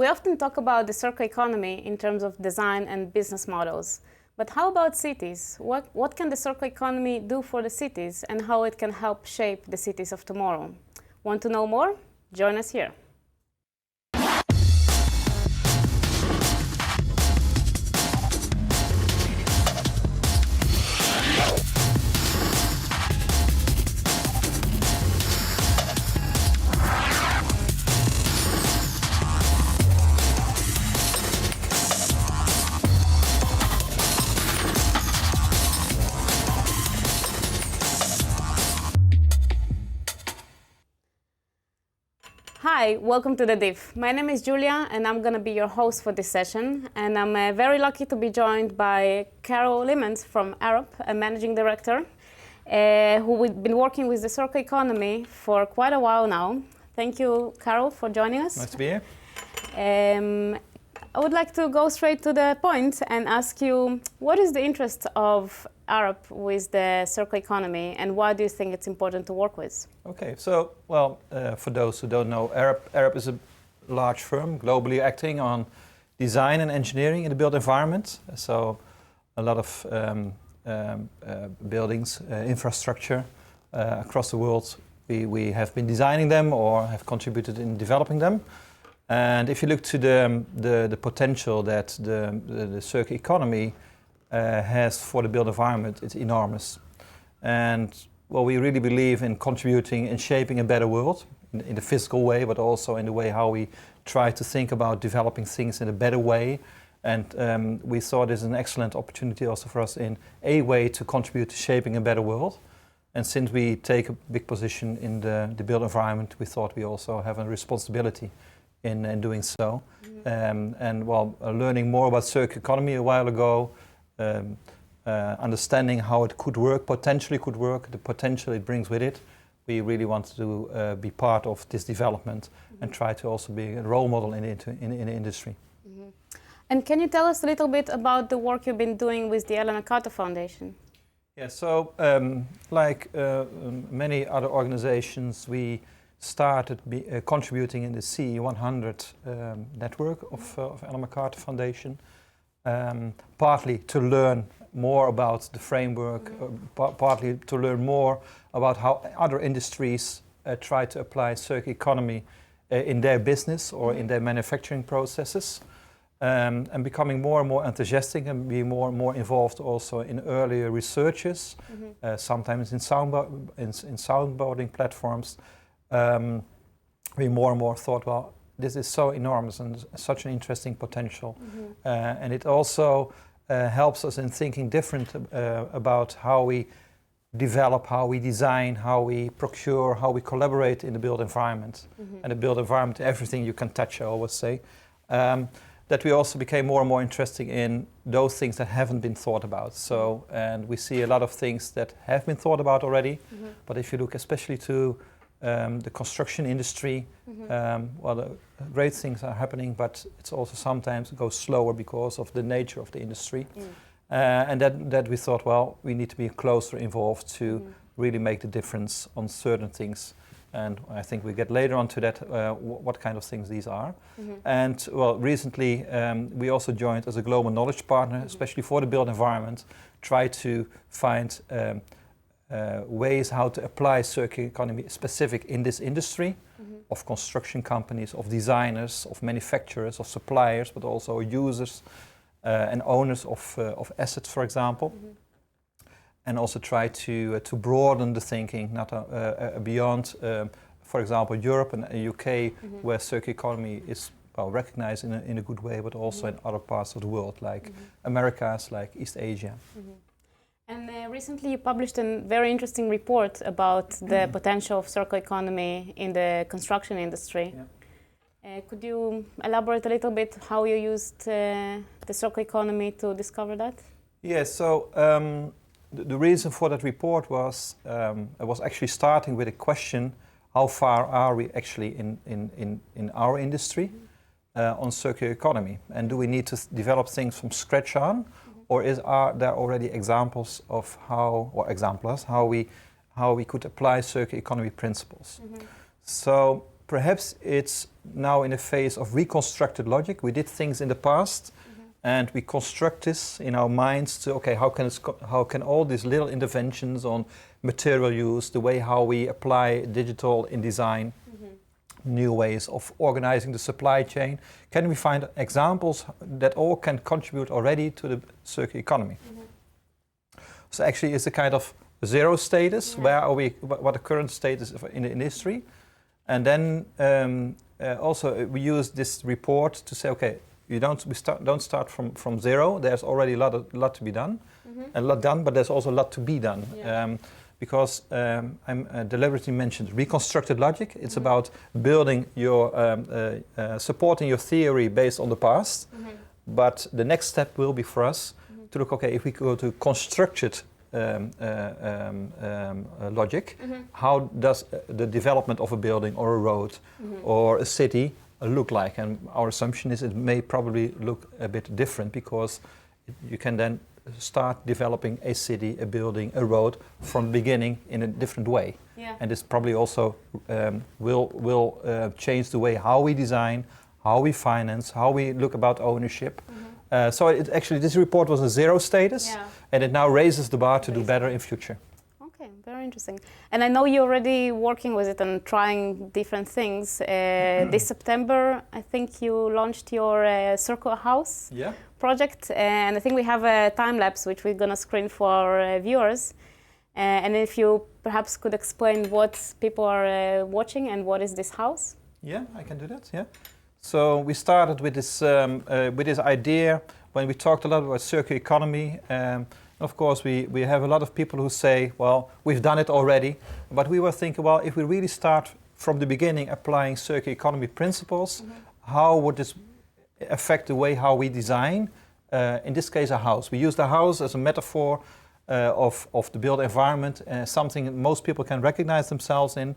We often talk about the circular economy in terms of design and business models. But how about cities? What can the circular economy do for the cities and how it can help shape the cities of tomorrow? Want to know more? Join us here. Hi, welcome to The Diff. My name is Julia and I'm going to be your host for this session. And I'm very lucky to be joined by Carol Limons from Arup, a managing director, who we've been working with the circular economy for quite a while now. Thank you, Carol, for joining us. Nice to be here. I would like to go straight to the point and ask you, what is the interest of Arup with the circular economy and why do you think it's important to work with? Okay, so, for those who don't know, Arup is a large firm globally acting on design and engineering in the built environment. So a lot of buildings, infrastructure across the world, we have been designing them or have contributed in developing them. And if you look to the potential that the circular economy has for the built environment, it's enormous. And well, we really believe in contributing and shaping a better world in the physical way, but also in the way how we try to think about developing things in a better way. And we saw this as an excellent opportunity also for us in a way to contribute to shaping a better world. And since we take a big position in the built environment, we thought we also have a responsibility in doing so. Learning more about circular economy a while ago, understanding how it could work, potentially could work, the potential it brings with it, we really want to be part of this development and try to also be a role model in the industry. And can you tell us a little bit about the work you've been doing with the Ellen MacArthur Foundation? Yeah, so many other organizations, we started contributing in the CE100 network of Ellen MacArthur Foundation, partly to learn more about the framework, partly to learn more about how other industries try to apply circular economy in their business or in their manufacturing processes, and becoming more and more enthusiastic and being more and more involved also in earlier researches, sometimes in soundboarding platforms. We more and more thought, well, this is so enormous and such an interesting potential. And it also helps us in thinking different about how we develop, how we design, how we procure, how we collaborate in the built environment. And the built environment, everything you can touch, I always say. That we also became more and more interested in those things that haven't been thought about. So, and we see a lot of things that have been thought about already, but if you look especially to the construction industry, the great things are happening, but it's also sometimes goes slower because of the nature of the industry. And that we thought, well, we need to be closer involved to really make the difference on certain things. And I think we get later on to that, what kind of things these are. And well, recently we also joined as a global knowledge partner, especially for the built environment, try to find ways how to apply circular economy specific in this industry of construction companies, of designers, of manufacturers, of suppliers, but also users and owners of assets, for example. And also try to broaden the thinking, not beyond, for example, Europe and the UK, where circular economy is recognized in a good way, but also in other parts of the world, like Americas, like East Asia. And recently you published a very interesting report about the potential of circular economy in the construction industry. Could you elaborate a little bit how you used the circular economy to discover that? Yes, so the reason for that report was I was actually starting with a question: how far are we actually in our industry on circular economy, and do we need to develop things from scratch on, or are there already examples of how we could apply circular economy principles? So perhaps it's now in a phase of reconstructed logic. We did things in the past, and we construct this in our minds to, okay, how can all these little interventions on material use, the way how we apply digital in design, new ways of organizing the supply chain, can we find examples that all can contribute already to the circular economy? So actually it's a kind of zero status, where are we, what the current status in the industry, and then also we use this report to say, okay, don't start from zero. There's already a lot to be done, a lot done, but there's also a lot to be done. Because I'm deliberately mentioned reconstructed logic. It's about building your, supporting your theory based on the past. But the next step will be for us to look, okay, if we go to constructed logic, how does the development of a building or a road or a city look like? And our assumption is it may probably look a bit different, because you can then start developing a city, a building, a road from the beginning in a different way. And this probably also will change the way how we design, how we finance, how we look about ownership. So actually this report was a zero status, and it now raises the bar to do better in future. Okay, very interesting. And I know you're already working with it and trying different things. This September, I think you launched your Circle House project, and I think we have a time lapse which we're going to screen for our viewers. And if you perhaps could explain what people are watching and what is this house? Yeah, I can do that. Yeah. So we started with this idea when we talked a lot about circular economy. Of course, we have a lot of people who say, well, we've done it already. But we were thinking, well, if we really start from the beginning applying circular economy principles, how would this affect the way how we design, in this case, a house? We use the house as a metaphor of the built environment, something most people can recognize themselves in.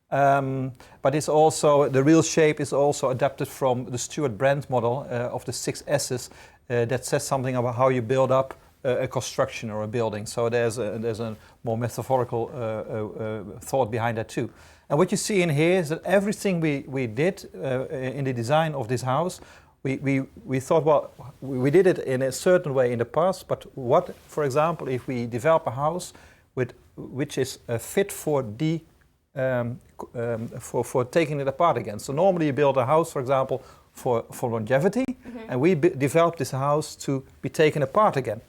But it's also, the real shape is also adapted from the Stuart Brand model of the 6 S's that says something about how you build up a construction or a building. So there's a more metaphorical thought behind that too. And what you see in here is that everything we did in the design of this house, we thought, well, we did it in a certain way in the past, but what, for example, if we develop a house which is fit for for taking it apart again. So normally you build a house, for example, for longevity, and we developed this house to be taken apart again.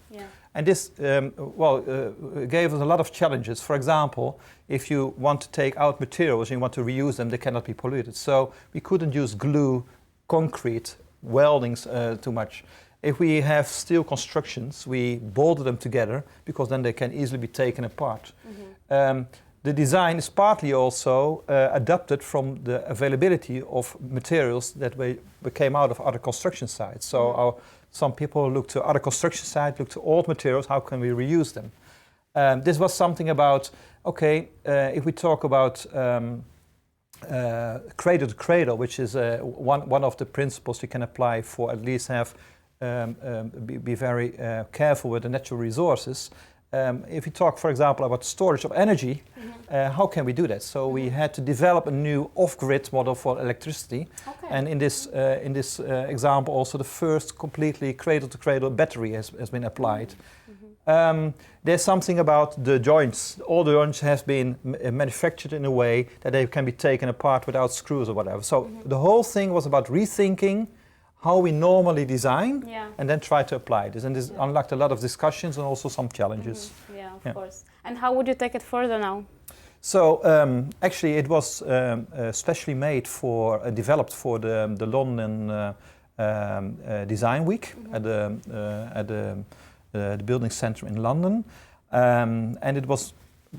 And this gave us a lot of challenges. For example, if you want to take out materials and you want to reuse them, they cannot be polluted. So we couldn't use glue, concrete, weldings too much. If we have steel constructions, we bolted them together because then they can easily be taken apart. The design is partly also adapted from the availability of materials that came out of other construction sites. So some people look to other construction sites, look to old materials, how can we reuse them? This was something about, okay, if we talk about cradle to cradle, which is one of the principles you can apply for at least have, be very careful with the natural resources. If you talk, for example, about storage of energy, how can we do that? So we had to develop a new off-grid model for electricity. And in this example, also the first completely cradle-to-cradle battery has been applied. There's something about the joints. All the joints have been manufactured in a way that they can be taken apart without screws or whatever. So the whole thing was about rethinking how we normally design, and then try to apply this. And this unlocked a lot of discussions and also some challenges. Yeah, of course. And how would you take it further now? So actually it was specially made developed for the London Design Week at the building centre in London. And it was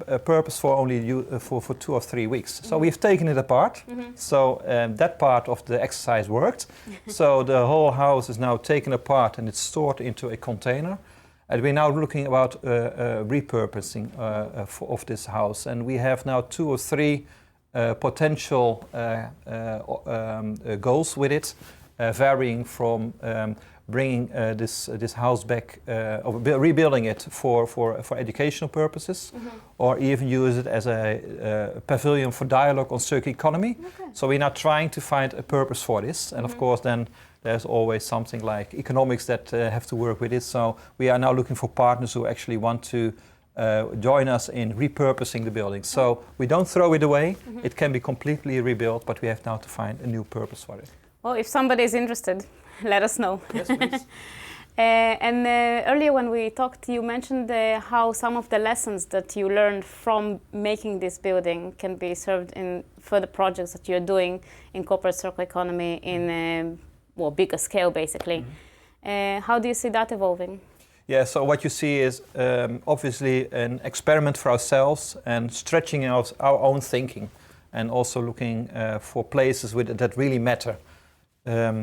a purpose for only for 2 or 3 weeks. So we've taken it apart. So that part of the exercise worked. So the whole house is now taken apart and it's stored into a container. And we're now looking about repurposing of this house. And we have now 2 or 3 potential goals with it, varying from bringing this house back, or rebuilding it for educational purposes, or even use it as a pavilion for dialogue on circular economy. Okay. So we're now trying to find a purpose for this, and of course then there's always something like economics that have to work with it. So we are now looking for partners who actually want to join us in repurposing the building. So we don't throw it away. It can be completely rebuilt, but we have now to find a new purpose for it. Well, if somebody is interested, let us know. Yes, please. Earlier when we talked, you mentioned how some of the lessons that you learned from making this building can be served in further projects that you're doing in corporate circular economy in bigger scale, basically. How do you see that evolving? Yeah, so what you see is obviously an experiment for ourselves and stretching our own thinking, and also looking for places that really matter.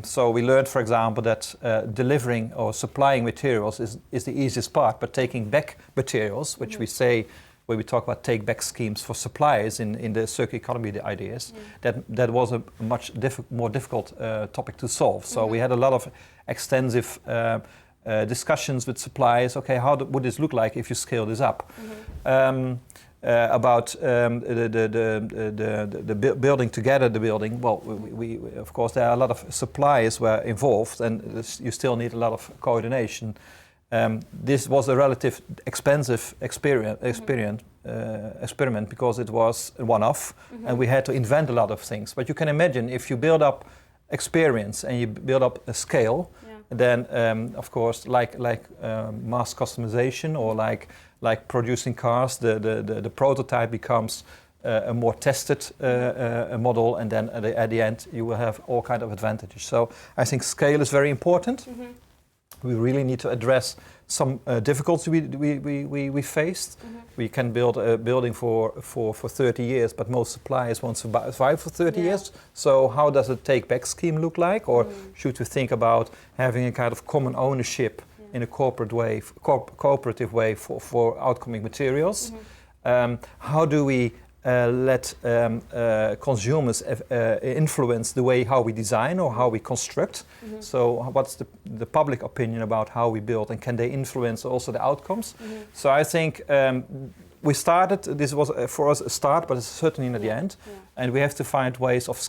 So we learned, for example, that delivering or supplying materials is the easiest part, but taking back materials, which we say when we talk about take-back schemes for suppliers in the circular economy, the IDEOs, that was a much more difficult topic to solve. So we had a lot of extensive discussions with suppliers. Okay, how would this look like if you scale this up? About the building together, the building. Well, we of course there are a lot of suppliers were involved, and you still need a lot of coordination. This was a relative expensive experiment because it was a one-off, and we had to invent a lot of things. But you can imagine if you build up experience and you build up a scale, then of course like mass customization or like producing cars, the prototype becomes a more tested model, and then at the end you will have all kind of advantages. So I think scale is very important. We really need to address some difficulties we faced. We can build a building for 30 years, but most suppliers won't survive for 30 years. So how does a take-back scheme look like? Or should we think about having a kind of common ownership in a cooperative way for outcoming materials? How do we let consumers influence the way how we design or how we construct? So what's the public opinion about how we build, and can they influence also the outcomes? So I think we started, this was for us a start, but it's certainly not the end. And we have to find ways of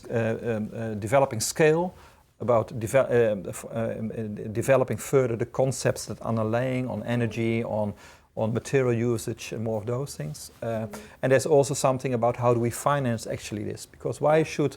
developing scale, about developing further the concepts that are underlying on energy, on material usage, and more of those things. And there's also something about how do we finance actually this? Because why should,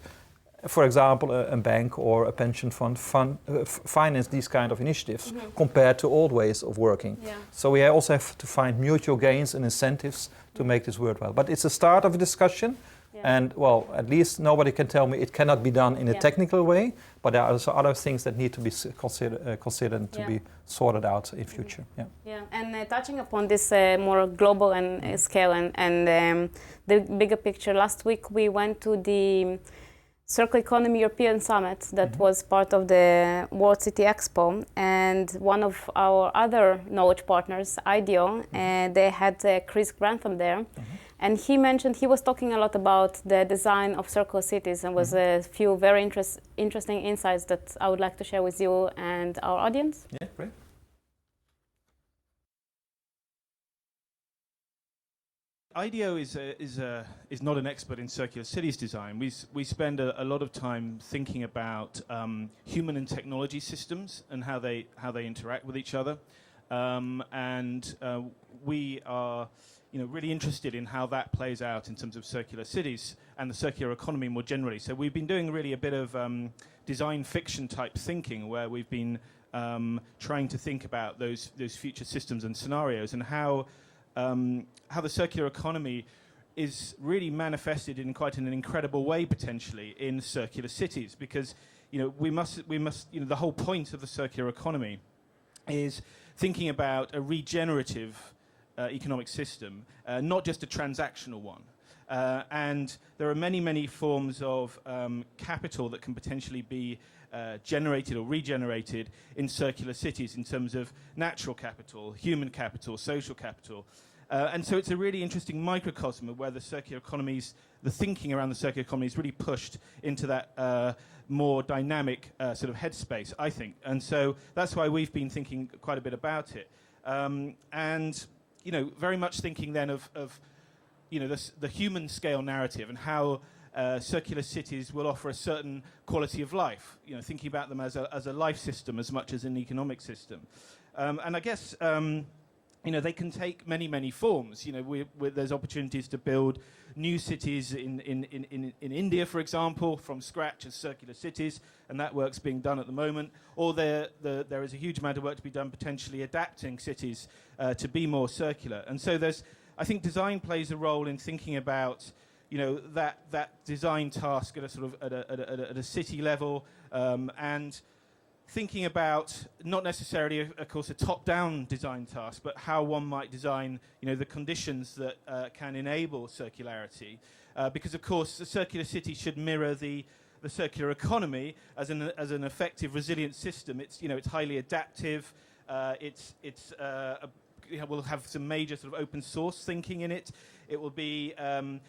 for example, a bank or a pension fund finance these kind of initiatives compared to old ways of working? So we also have to find mutual gains and incentives to make this work well. But it's a start of a discussion. And well, at least nobody can tell me it cannot be done in a technical way, but there are also other things that need to be considered to be sorted out in future. And touching upon this more global and scale and the bigger picture, last week we went to the Circular Economy European Summit that was part of the World City Expo, and one of our other knowledge partners, IDEO, they had Chris Grantham there. And he was talking a lot about the design of circular cities, and was a few very interesting insights that I would like to share with you and our audience. Yeah, great. IDEO is not an expert in circular cities design. We spend a lot of time thinking about human and technology systems and how they interact with each other, and we are really interested in how that plays out in terms of circular cities and the circular economy more generally. So we've been doing really a bit of design fiction type thinking, where we've been trying to think about those future systems and scenarios, and how the circular economy is really manifested in quite an incredible way potentially in circular cities, because we must the whole point of the circular economy is thinking about a regenerative economic system, not just a transactional one. And there are many forms of capital that can potentially be generated or regenerated in circular cities in terms of natural capital, human capital, social capital. And so it's a really interesting microcosm of where the circular economies, the thinking around the circular economy is really pushed into that more dynamic sort of headspace, I think. And so that's why we've been thinking quite a bit about it. And, you know, very much thinking then of you know, the human scale narrative and how circular cities will offer a certain quality of life, you know, thinking about them as a life system as much as an economic system. And I guess, you know, they can take many, many forms. You know, there's opportunities to build new cities in India, for example, from scratch as circular cities, and that work's being done at the moment. Or there is a huge amount of work to be done potentially adapting cities to be more circular. And so I think design plays a role in thinking about, you know, that design task at a sort of at a city level, and thinking about not necessarily, of course, a top-down design task, but how one might design, you know, the conditions that can enable circularity, because of course the circular city should mirror the circular economy as an effective, resilient system. It's, you know, it's highly adaptive. Will have some major sort of open source thinking in it. It will be kind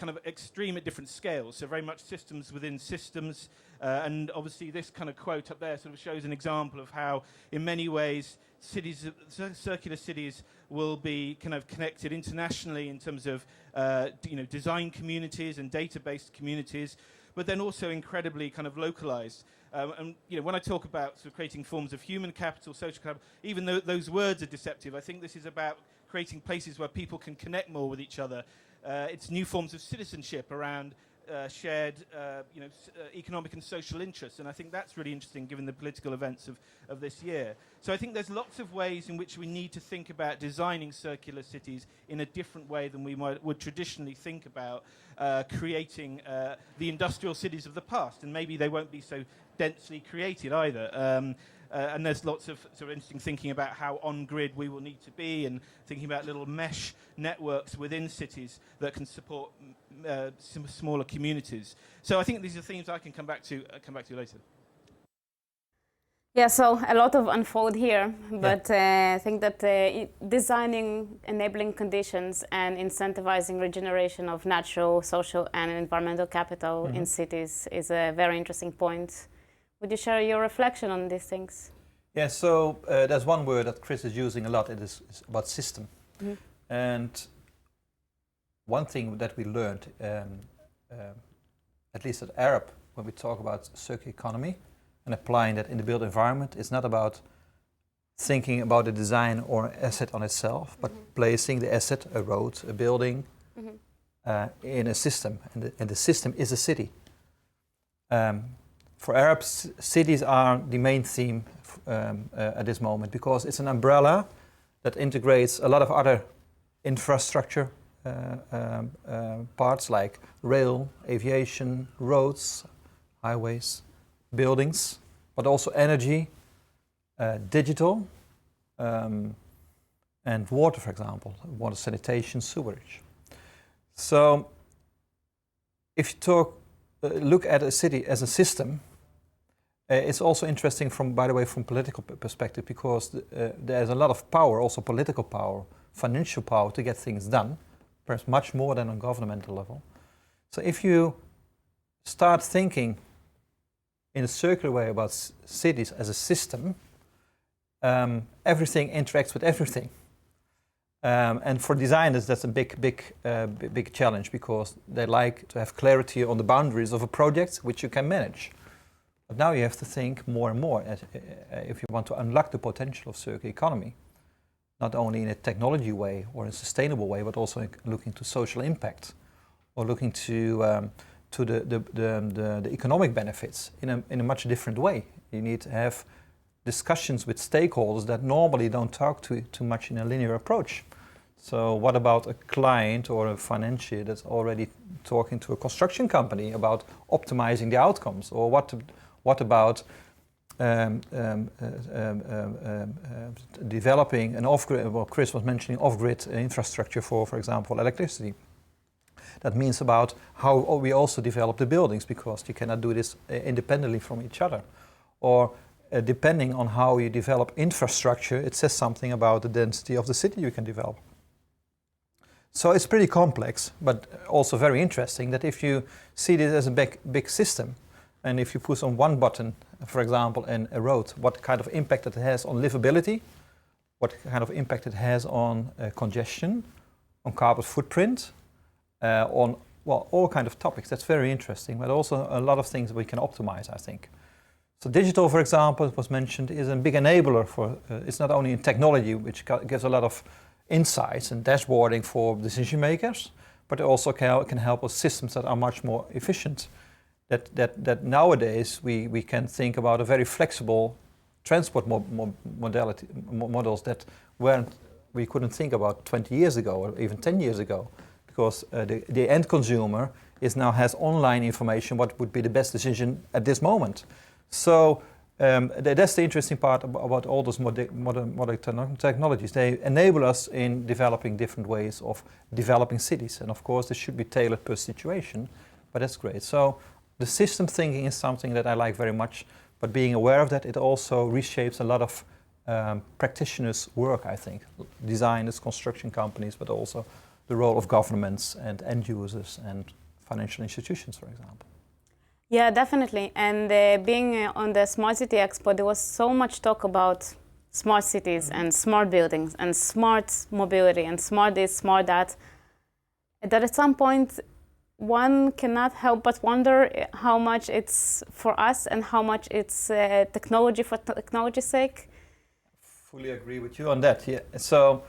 of extreme at different scales, so very much systems within systems. And obviously this kind of quote up there sort of shows an example of how, in many ways, circular cities will be kind of connected internationally in terms of you know, design communities and data-based communities, but then also incredibly kind of localized. And you know, when I talk about sort of creating forms of human capital, social capital, even though those words are deceptive, I think this is about creating places where people can connect more with each other. It's new forms of citizenship around shared you know, economic and social interests, and I think that's really interesting given the political events of this year. So I think there's lots of ways in which we need to think about designing circular cities in a different way than we would traditionally think about creating the industrial cities of the past, and maybe they won't be so densely created either. And there's lots of sort of interesting thinking about how on-grid we will need to be, and thinking about little mesh networks within cities that can support some smaller communities. So I think these are themes I can come back to later. Yeah, so a lot of unfold here, but I think that designing enabling conditions and incentivizing regeneration of natural, social, and environmental capital in cities is a very interesting point. Would you share your reflection on these things? Yeah, so there's one word that Chris is using a lot. It is about system. And one thing that we learned, at least at Arup, when we talk about circular economy and applying that in the built environment, it's not about thinking about a design or an asset on itself, but placing the asset, a road, a building, in a system. And the system is a city. For Arup, cities are the main theme at this moment, because it's an umbrella that integrates a lot of other infrastructure parts like rail, aviation, roads, highways, buildings, but also energy, digital, and water, for example, water sanitation, sewerage. So if you look at a city as a system, it's also interesting by the way, from political perspective, because there's a lot of power, also political power, financial power to get things done, perhaps much more than on governmental level. So if you start thinking in a circular way about cities as a system, everything interacts with everything. And for designers, that's a big challenge, because they like to have clarity on the boundaries of a project which you can manage. But now you have to think more and more if you want to unlock the potential of circular economy, not only in a technology way or in a sustainable way, but also looking to social impact, or looking to the economic benefits in a much different way. You need to have discussions with stakeholders that normally don't talk too much in a linear approach. So what about a client or a financier that's already talking to a construction company about optimizing the outcomes? Or what about developing an off-grid, well, Chris was mentioning off-grid infrastructure for example, electricity. That means about how we also develop the buildings, because you cannot do this independently from each other. Or depending on how you develop infrastructure, it says something about the density of the city you can develop. So it's pretty complex, but also very interesting that if you see this as a big system, and if you push on one button, for example, in a road, what kind of impact it has on livability, what kind of impact it has on congestion, on carbon footprint, on all kind of topics. That's very interesting, but also a lot of things we can optimize, I think. So digital, for example, it was mentioned, is a big enabler for, it's not only in technology, which gives a lot of insights and dashboarding for decision makers, but it also can help us systems that are much more efficient. That nowadays we can think about a very flexible transport models that we couldn't think about 20 years ago or even 10 years ago, because the end consumer has online information what would be the best decision at this moment. So that's the interesting part about all those modern technologies. They enable us in developing different ways of developing cities, and of course this should be tailored per situation, but that's great. So the system thinking is something that I like very much, but being aware of that, it also reshapes a lot of practitioners' work, I think. Designers, construction companies, but also the role of governments and end users and financial institutions, for example. Yeah, definitely. And being on the Smart City Expo, there was so much talk about smart cities and smart buildings and smart mobility and smart this, smart that at some point one cannot help but wonder how much it's for us and how much it's technology for technology's sake. Fully agree with you on that. Yeah. So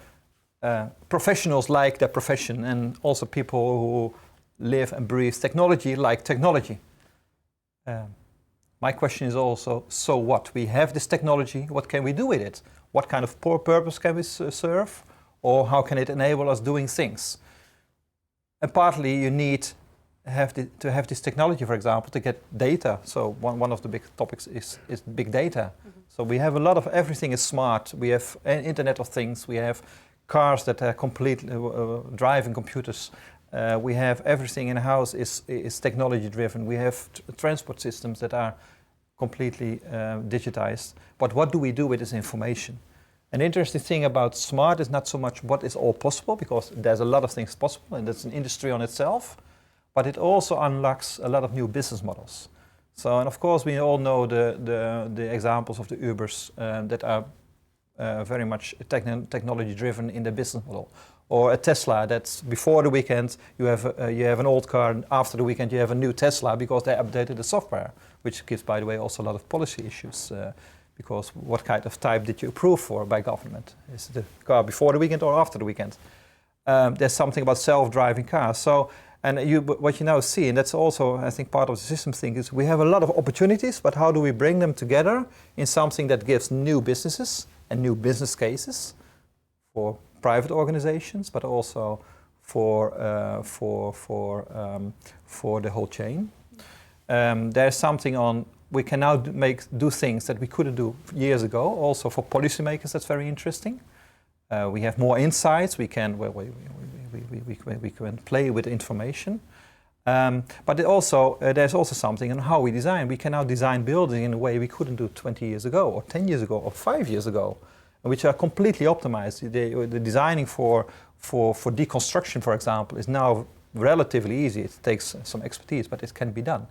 professionals like their profession, and also people who live and breathe technology like technology. My question is also, so what? We have this technology, what can we do with it? What kind of purpose can we serve? Or how can it enable us doing things? And partly you need to have this technology, for example, to get data. So one of the big topics is big data. Mm-hmm. So we have a lot of, everything is smart. We have an Internet of Things. We have cars that are completely driving computers. We have everything in the house is technology driven. We have transport systems that are completely digitized. But what do we do with this information? An interesting thing about smart is not so much what is all possible, because there's a lot of things possible, and that's an industry on itself. But it also unlocks a lot of new business models. So, and of course, we all know the examples of the Ubers that are very much technology-driven in the business model. Or a Tesla that's before the weekend you have an old car, and after the weekend you have a new Tesla because they updated the software, which gives, by the way, also a lot of policy issues. Because what kind of type did you approve for by government? Is it the car before the weekend or after the weekend? There's something about self-driving cars. So. And what you now see, and that's also, I think, part of the system thing, is we have a lot of opportunities, but how do we bring them together in something that gives new businesses and new business cases for private organizations, but also for the whole chain. There's something on, we can now do things that we couldn't do years ago, also for policymakers. That's very interesting. We have more insights. We can play with information, but there's also something on how we design. We can now design buildings in a way we couldn't do 20 years ago, or 10 years ago, or 5 years ago, which are completely optimized. The designing for deconstruction, for example, is now relatively easy. It takes some expertise, but it can be done.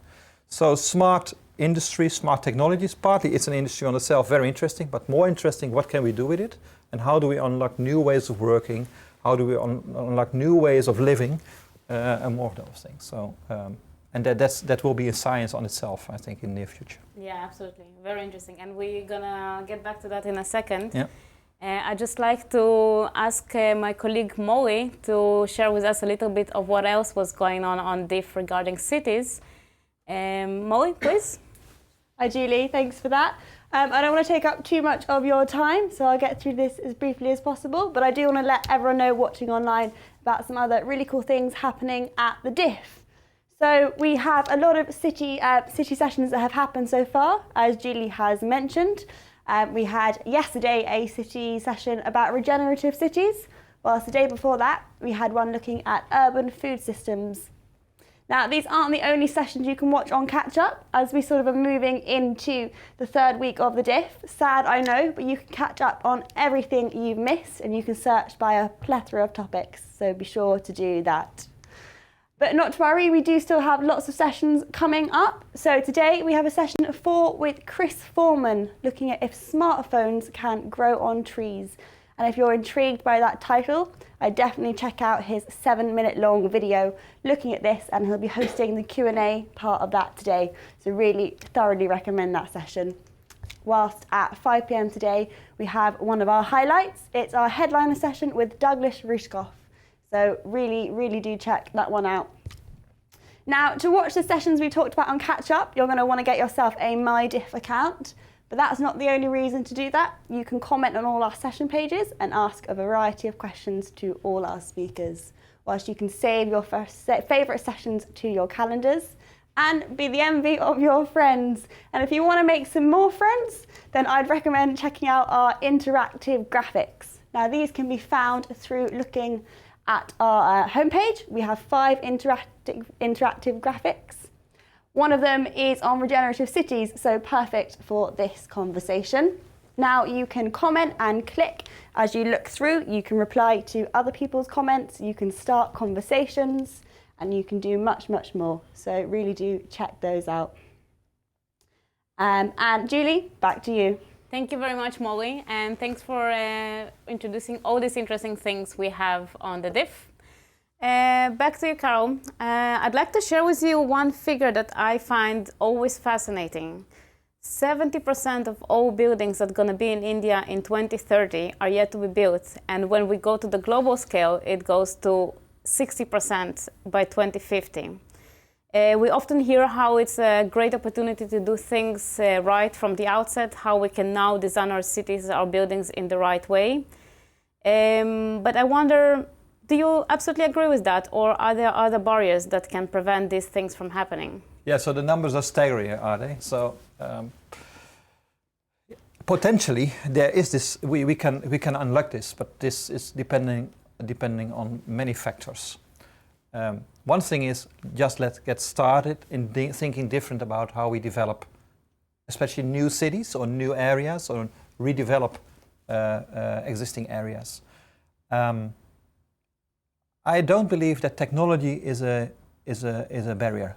So smart industry, smart technologies, partly it's an industry on itself, very interesting, but more interesting, what can we do with it? And how do we unlock new ways of working? How do we unlock new ways of living? And more of those things. So, and that will be a science on itself, I think, in the near future. Yeah, absolutely. Very interesting. And we're going to get back to that in a second. Yeah. I'd just like to ask my colleague Molly to share with us a little bit of what else was going on DIF regarding cities. Molly, please. Hi, Julie. Thanks for that. I don't want to take up too much of your time, so I'll get through this as briefly as possible. But I do want to let everyone know watching online about some other really cool things happening at the DIF. So we have a lot of city sessions that have happened so far, as Julie has mentioned. We had yesterday a city session about regenerative cities, whilst the day before that we had one looking at urban food systems. Now, these aren't the only sessions you can watch on Catch Up, as we sort of are moving into the third week of the diff. Sad, I know, but you can catch up on everything you've missed, and you can search by a plethora of topics, so be sure to do that. But not to worry, we do still have lots of sessions coming up. So today we have a session 4 with Chris Foreman, looking at if smartphones can grow on trees. And if you're intrigued by that title, I definitely check out his 7-minute long video looking at this, and he'll be hosting the Q&A part of that today. So really thoroughly recommend that session. Whilst at 5 p.m. today, we have one of our highlights. It's our headliner session with Douglas Rushkoff. So really do check that one out. Now, to watch the sessions we talked about on Catch Up, you're going to want to get yourself a MyDiff account. But that's not the only reason to do that. You can comment on all our session pages and ask a variety of questions to all our speakers, whilst you can save your favourite sessions to your calendars and be the envy of your friends. And if you want to make some more friends, then I'd recommend checking out our interactive graphics. Now, these can be found through looking at our homepage. We have 5 interactive graphics. One of them is on regenerative cities, so perfect for this conversation. Now you can comment and click as you look through. You can reply to other people's comments, you can start conversations, and you can do much more. So really do check those out. And Julie, back to you. Thank you very much, Molly, and thanks for introducing all these interesting things we have on the diff. Back to you, Carol. I'd like to share with you one figure that I find always fascinating. 70% of all buildings that are going to be in India in 2030 are yet to be built. And when we go to the global scale, it goes to 60% by 2050. We often hear how it's a great opportunity to do things right from the outset, how we can now design our cities, our buildings in the right way. But I wonder, do you absolutely agree with that, or are there other barriers that can prevent these things from happening? Yeah, so the numbers are staggering, are they? So potentially there is this. We can unlock this, but this is depending on many factors. One thing is just let's get started in thinking different about how we develop, especially new cities or new areas, or redevelop existing areas. I don't believe that technology is a barrier.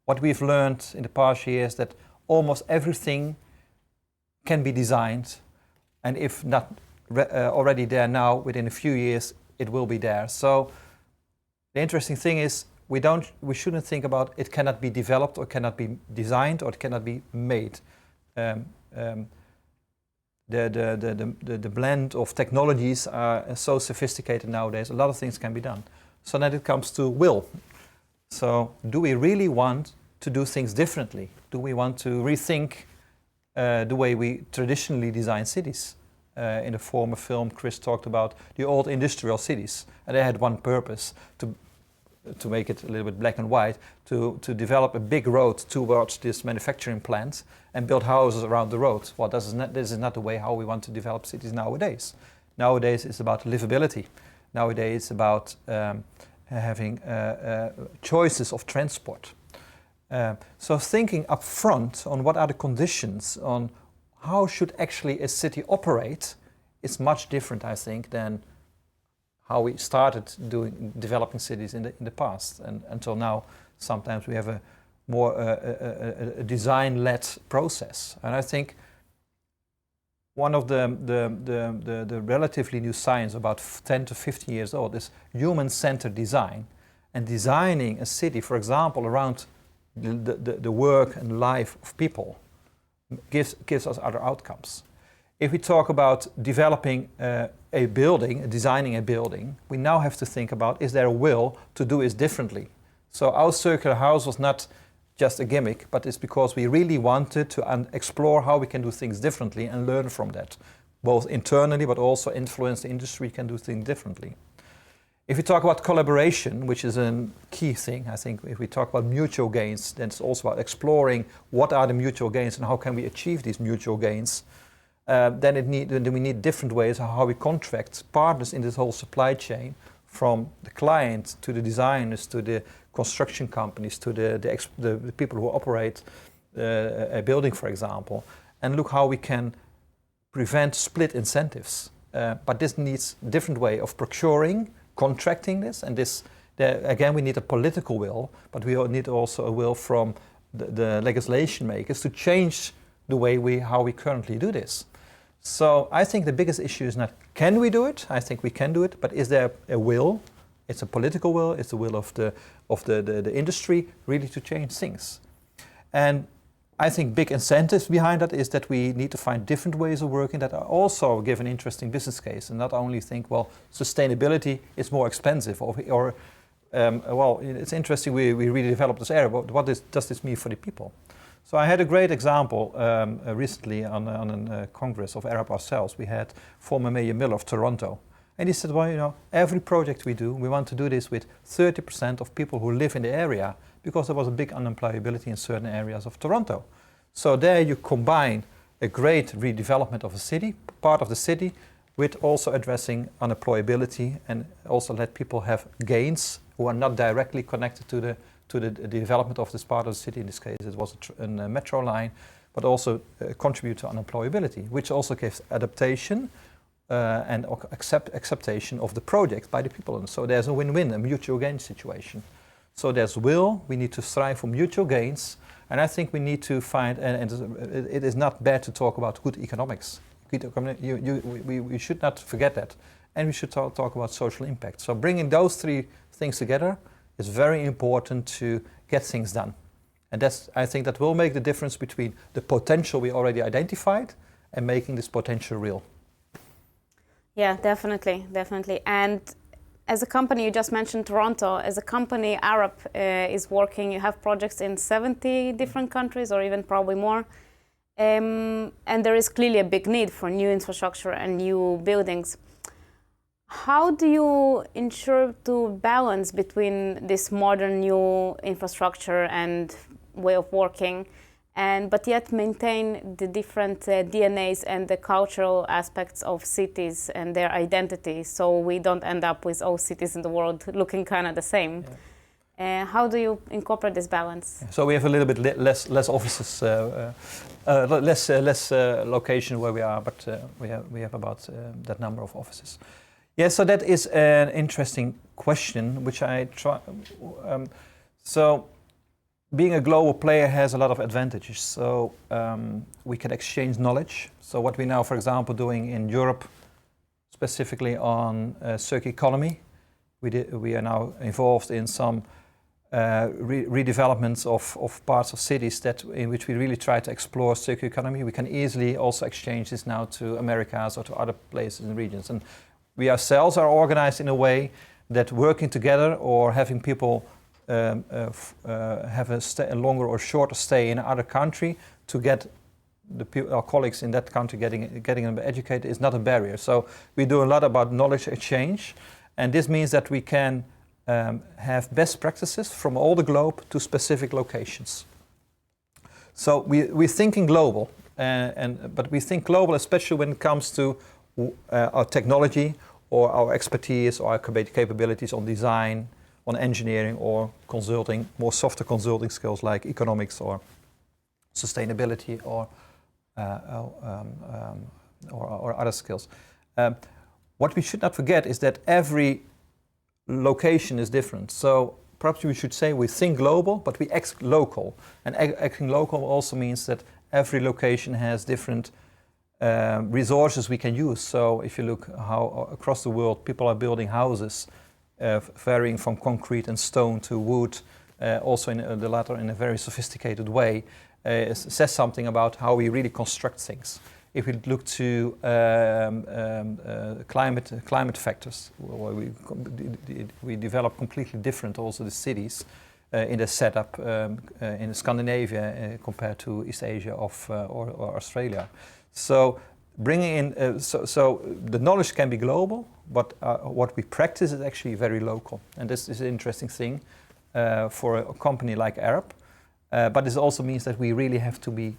What we've learned in the past years that almost everything can be designed, and if not already there now, within a few years it will be there. So the interesting thing is we shouldn't think about it cannot be developed or cannot be designed or it cannot be made. The blend of technologies are so sophisticated nowadays. A lot of things can be done. So then it comes to will. So do we really want to do things differently? Do we want to rethink the way we traditionally design cities? In the former film, Chris talked about the old industrial cities, and they had one purpose, to make it a little bit black and white, to develop a big road towards this manufacturing plant and build houses around the road. Well, this is not the way how we want to develop cities nowadays. Nowadays it's about livability. Nowadays it's about having choices of transport. So thinking up front on what are the conditions, on how should actually a city operate, is much different, I think, than how we started developing cities in the past, and until now sometimes we have a more a design-led process. And I think one of the relatively new science, about 10 to 15 years old, is human-centered design, and designing a city, for example, around the work and life of people gives us other outcomes. If we talk about developing a building, designing a building, we now have to think about, is there a will to do it differently? So our circular house was not just a gimmick, but it's because we really wanted to explore how we can do things differently and learn from that, both internally but also influence the industry can do things differently. If we talk about collaboration, which is a key thing, I think if we talk about mutual gains, then it's also about exploring what are the mutual gains and how can we achieve these mutual gains. Then we need different ways of how we contract partners in this whole supply chain from the client to the designers to the construction companies to the people who operate a building, for example, and look how we can prevent split incentives. But this needs a different way of procuring, contracting this, and again we need a political will, but we need also a will from the legislation makers to change the way how we currently do this. So I think the biggest issue is not can we do it? I think we can do it, but is there a will? It's a political will. It's the will of the industry really to change things. And I think big incentives behind that is that we need to find different ways of working that are also give an interesting business case, and not only think, well, sustainability is more expensive, or well, it's interesting we really developed this area, but what does this mean for the people? So I had a great example recently on a congress of Arup ourselves. We had former Mayor Miller of Toronto. And he said, well, every project we do, we want to do this with 30% of people who live in the area, because there was a big unemployability in certain areas of Toronto. So there you combine a great redevelopment of a city, part of the city, with also addressing unemployability and also let people have gains who are not directly connected to the development of this part of the city. In this case, it was a metro line, but also contribute to unemployability, which also gives adaptation and acceptation of the project by the people. And so there's a win-win, a mutual gain situation. So there's will, we need to strive for mutual gains, and I think we need to find, and it is not bad to talk about good economics. We should not forget that. And we should talk about social impact. So bringing those three things together is very important to get things done. And I think that will make the difference between the potential we already identified and making this potential real. Yeah, definitely. And as a company, you just mentioned Toronto. As a company, Arup is working, you have projects in 70 different countries or even probably more. And there is clearly a big need for new infrastructure and new buildings. How do you ensure to balance between this modern new infrastructure and way of working, but yet maintain the different DNAs and the cultural aspects of cities and their identity, so we don't end up with all cities in the world looking kind of the same? Yeah. How do you incorporate this balance? So we have a little bit less offices, less location where we are, but we have about that number of offices. Yeah, so that is an interesting question, which I try. So being a global player has a lot of advantages. So we can exchange knowledge. So what we now, for example, doing in Europe, specifically on circular economy, we are now involved in some redevelopments of parts of cities in which we really try to explore circular economy. We can easily also exchange this now to Americas or to other places and regions. And we ourselves are organized in a way that working together or having people have a longer or shorter stay in another country to get our colleagues in that country getting them educated is not a barrier. So we do a lot about knowledge exchange, and this means that we can have best practices from all the globe to specific locations. So we're thinking global, but we think global especially when it comes to our technology or our expertise or our capabilities on design, on engineering or consulting, more softer consulting skills like economics or sustainability or other skills. What we should not forget is that every location is different. So perhaps we should say we think global, but we act local. And acting local also means that every location has different resources we can use. So if you look how across the world people are building houses, varying from concrete and stone to wood, also in the latter in a very sophisticated way, says something about how we really construct things. If we look to climate factors, we develop completely different also the cities in the setup in Scandinavia compared to East Asia or Australia. So bringing in, so the knowledge can be global, but what we practice is actually very local. And this is an interesting thing for a company like Arup. But this also means that we really have to be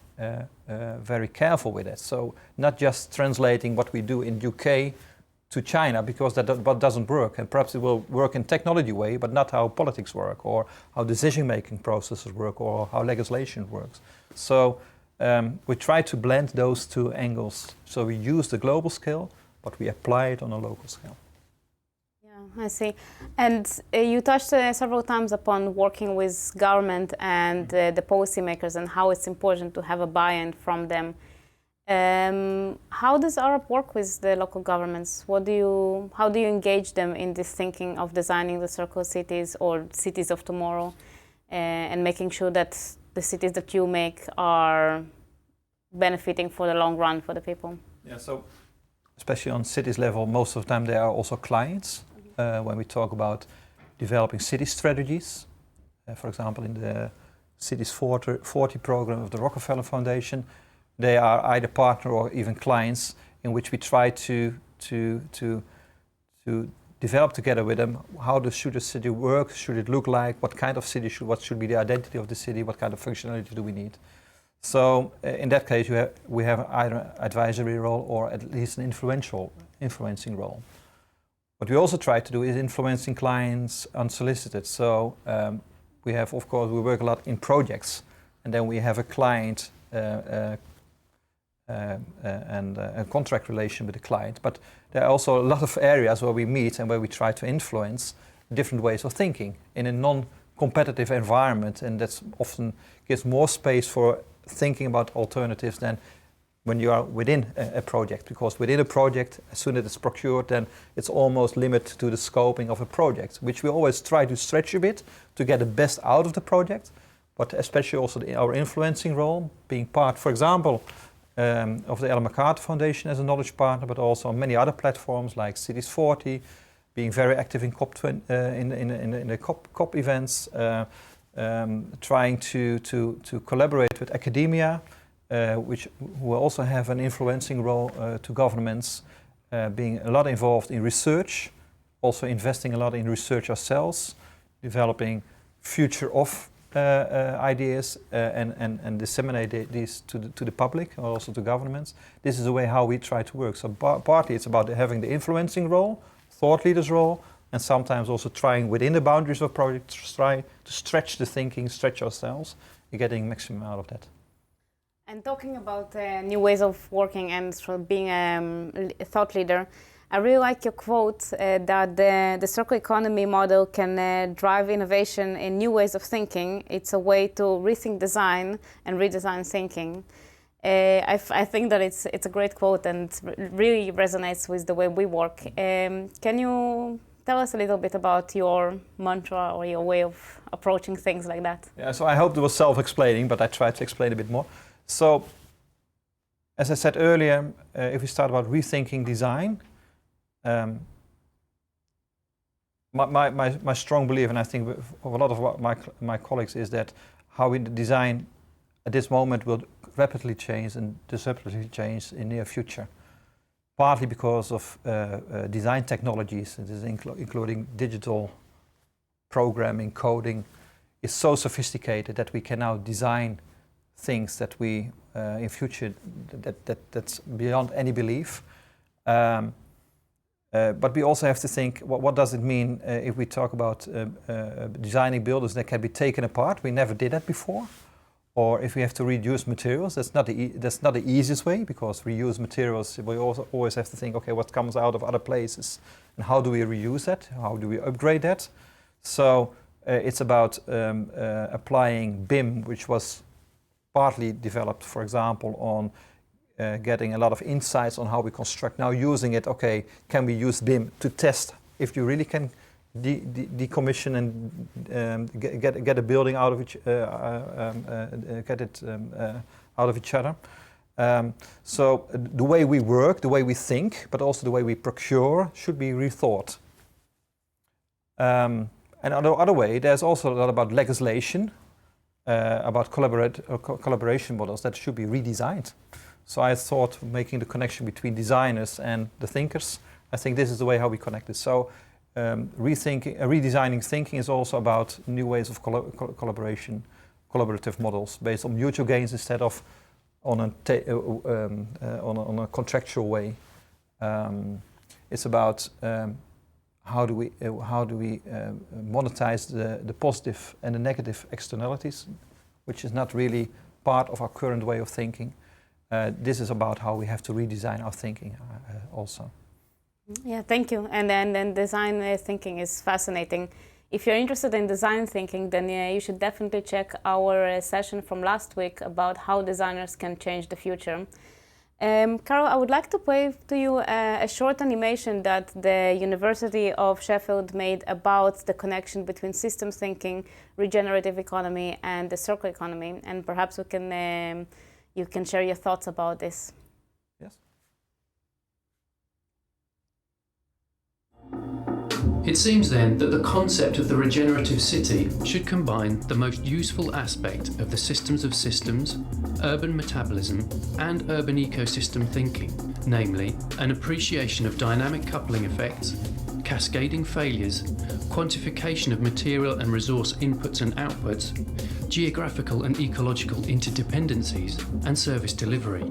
very careful with it. So not just translating what we do in UK to China because that doesn't work, and perhaps it will work in technology way, but not how politics work, or how decision-making processes work, or how legislation works. So we try to blend those two angles. So we use the global scale, but we apply it on a local scale. I see. And you touched several times upon working with government and the policymakers and how it's important to have a buy-in from them. How does Arup work with the local governments? How do you engage them in this thinking of designing the circular cities or cities of tomorrow, and making sure that the cities that you make are benefiting for the long run for the people? Yeah, so especially on cities level, most of the time they are also clients. When we talk about developing city strategies, for example, in the Cities 40 program of the Rockefeller Foundation, they are either partner or even clients, in which we try to develop together with them should a city work, should it look like, what kind of city what should be the identity of the city, what kind of functionality do we need. So in that case, we have either an advisory role or at least an influencing role. What we also try to do is influencing clients unsolicited. So we have, of course, we work a lot in projects, and then we have a client and a contract relation with the client. But there are also a lot of areas where we meet and where we try to influence different ways of thinking in a non-competitive environment, and that often gives more space for thinking about alternatives than when you are within a project, because within a project, as soon as it's procured, then it's almost limited to the scoping of a project, which we always try to stretch a bit to get the best out of the project, but especially also our influencing role, being part, for example, of the Ellen MacArthur Foundation as a knowledge partner, but also on many other platforms like Cities 40, being very active in in the COP events, trying to collaborate with academia, who also have an influencing role to governments, being a lot involved in research, also investing a lot in research ourselves, developing future of ideas and disseminate these to the public, or also to governments. This is the way how we try to work. So partly it's about having the influencing role, thought leaders role, and sometimes also trying within the boundaries of projects to try to stretch the thinking, stretch ourselves, and getting maximum out of that. And talking about new ways of working and sort of being a thought leader, I really like your quote that the circular economy model can drive innovation in new ways of thinking. It's a way to rethink design and redesign thinking. I think that it's a great quote and really resonates with the way we work. Can you tell us a little bit about your mantra or your way of approaching things like that? Yeah, so I hope it was self-explaining, but I tried to explain a bit more. So, as I said earlier, if we start about rethinking design, my strong belief, and I think of a lot of my colleagues, is that how we design at this moment will rapidly change and disruptively change in the near future. Partly because of design technologies, including digital programming, coding, is so sophisticated that we can now design things that we in future that's beyond any belief. But we also have to think, what does it mean if we talk about designing buildings that can be taken apart? We never did that before. Or if we have to reuse materials, that's not the easiest way, because reuse materials, we also always have to think, okay, what comes out of other places, and how do we reuse that? How do we upgrade that? So it's about applying BIM, which was partly developed, for example, on getting a lot of insights on how we construct. Now using it, okay, can we use BIM to test if you really can decommission and get a building out of each out of each other. So the way we work, the way we think, but also the way we procure should be rethought. And on the other way, there's also a lot about legislation, about collaboration models that should be redesigned. So I thought making the connection between designers and the thinkers, I think this is the way how we connect it. So redesigning thinking is also about new ways of collaborative models based on mutual gains instead of on a contractual way. It's about how do we monetize the positive and the negative externalities, which is not really part of our current way of thinking. This is about how we have to redesign our thinking also. Yeah, thank you. And then design thinking is fascinating. If you're interested in design thinking, then you should definitely check our session from last week about how designers can change the future. Carol, I would like to play to you a short animation that the University of Sheffield made about the connection between systems thinking, regenerative economy, and the circular economy. And perhaps we can, you can share your thoughts about this. Yes. It seems then that the concept of the regenerative city should combine the most useful aspect of the systems of systems, urban metabolism, and urban ecosystem thinking, namely an appreciation of dynamic coupling effects, cascading failures, quantification of material and resource inputs and outputs, geographical and ecological interdependencies, and service delivery.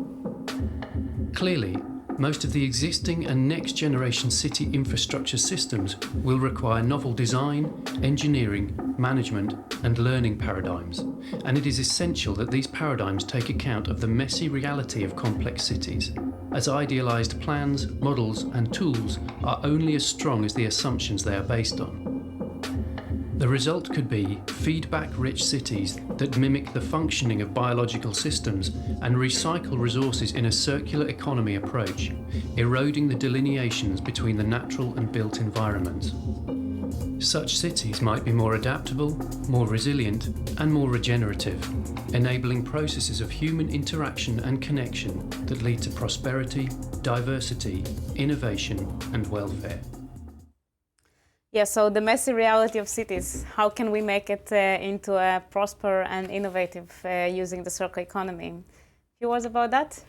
Clearly, most of the existing and next generation city infrastructure systems will require novel design, engineering, management, and learning paradigms, and it is essential that these paradigms take account of the messy reality of complex cities, as idealized plans, models, and tools are only as strong as the assumptions they are based on. The result could be feedback-rich cities that mimic the functioning of biological systems and recycle resources in a circular economy approach, eroding the delineations between the natural and built environments. Such cities might be more adaptable, more resilient, and more regenerative, enabling processes of human interaction and connection that lead to prosperity, diversity, innovation, and welfare. Yeah, so the messy reality of cities, how can we make it into a prosper and innovative using the circular economy? A few words about that?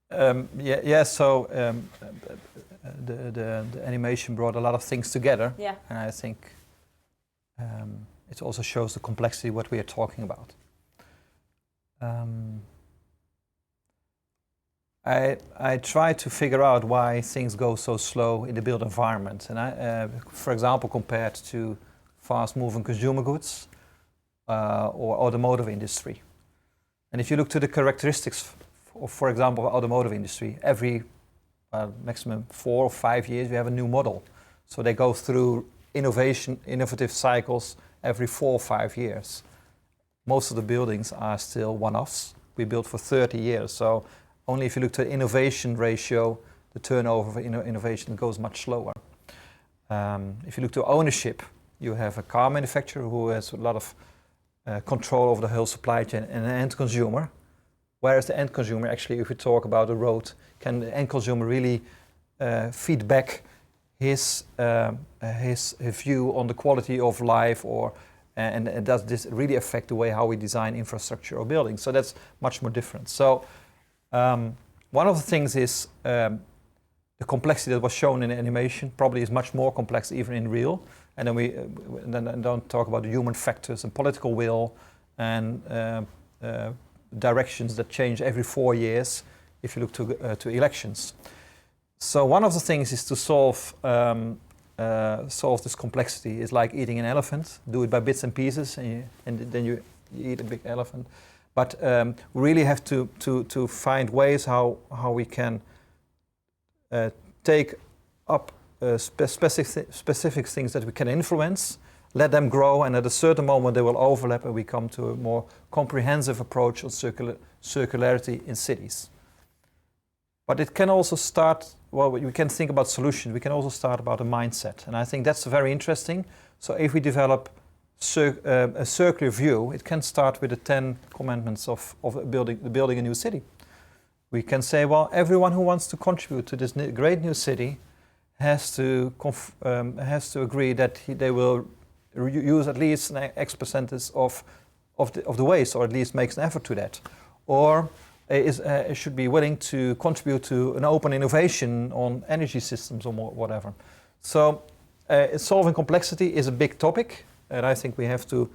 So the animation brought a lot of things together. Yeah. And I think it also shows the complexity of what we are talking about. I try to figure out why things go so slow in the built environment. And for example, compared to fast-moving consumer goods or automotive industry. And if you look to the characteristics of, for example, automotive industry, every maximum 4 or 5 years, we have a new model. So they go through innovative cycles every 4 or 5 years. Most of the buildings are still one-offs. We built for 30 years. So only if you look to the innovation ratio, the turnover of innovation goes much slower. If you look to ownership, you have a car manufacturer who has a lot of control over the whole supply chain and an end consumer. Whereas the end consumer, actually, if we talk about the road, can the end consumer really feed back his view on the quality of life, and does this really affect the way how we design infrastructure or buildings? So that's much more different. So one of the things is the complexity that was shown in the animation probably is much more complex even in real. And then we don't talk about the human factors and political will and directions that change every 4 years if you look to elections. So one of the things is to solve this complexity. It's like eating an elephant. Do it by bits and pieces, and then you eat a big elephant. But we really have to find ways how we can take up specific things that we can influence, let them grow, and at a certain moment they will overlap and we come to a more comprehensive approach on circularity in cities. But it can also start, well, we can think about solutions, we can also start about a mindset, and I think that's very interesting. So if we develop a circular view, it can start with the 10 commandments of building a new city. We can say, well, everyone who wants to contribute to this great new city has to agree that they will use at least an X percentage of the waste, or at least makes an effort to that, or should be willing to contribute to an open innovation on energy systems or whatever. So solving complexity is a big topic, and I think we have to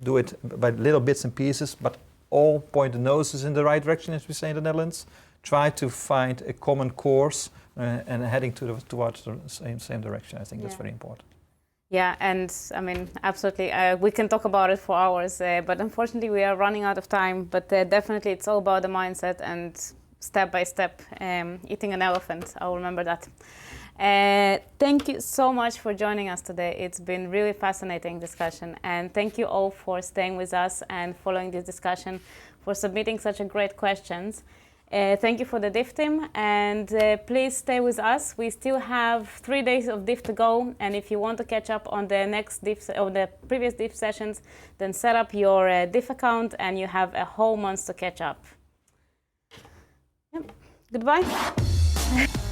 do it by little bits and pieces, but all point the noses in the right direction, as we say in the Netherlands. try to find a common course and heading towards the same direction. I think that's very important. Yeah, and I mean, absolutely. We can talk about it for hours, but unfortunately we are running out of time. But definitely it's all about the mindset and step by step, eating an elephant. I'll remember that. Thank you so much for joining us today. It's been really fascinating discussion, and thank you all for staying with us and following this discussion, for submitting such a great questions. Thank you for the DIF team, and please stay with us. We still have 3 days of DIF to go, and if you want to catch up on the next DIF or the previous DIF sessions, then set up your DIF account, and you have a whole month to catch up. Yep. Goodbye.